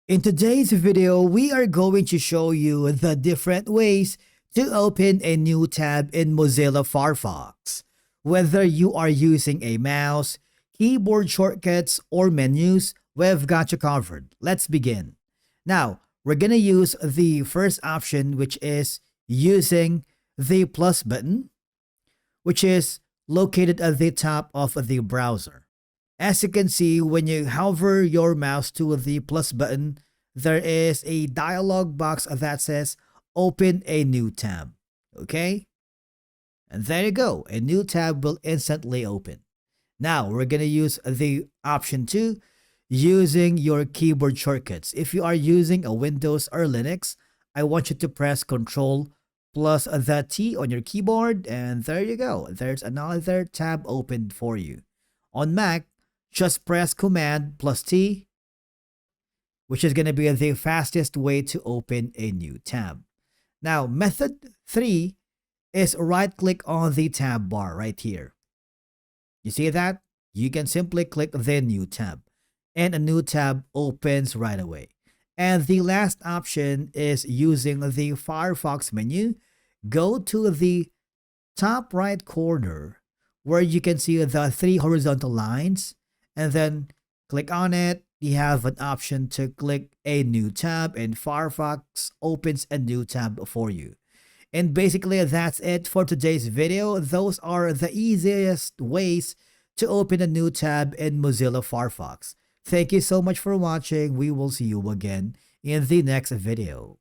In today's video, we are going to show you the different ways to open a new tab in Mozilla Firefox. Whether you are using a mouse, keyboard shortcuts, or menus, we've got you covered. Let's begin. Now, we're going to use the first option, which is using the plus button, which is located at the top of the browser. As you can see, when you hover your mouse to the plus button, there is a dialog box that says open a new tab. Okay? And there you go. A new tab will instantly open. Now, we're going to use the option 2, using your keyboard shortcuts. If you are using a Windows or Linux, I want you to press Control plus the T on your keyboard, and there you go. There's another tab opened for you. On Mac, just press Command plus T, which is going to be the fastest way to open a new tab. Now, method 3 is right-click on the tab bar right here. You see that? You can simply click the new tab, and a new tab opens right away. And the last option is using the Firefox menu. Go to the top right corner where you can see the 3 horizontal lines, and then click on it. You have an option to click a new tab, and Firefox opens a new tab for you. And basically that's it for today's video. Those are the easiest ways to open a new tab in Mozilla Firefox. Thank you so much for watching. We will see you again in the next video.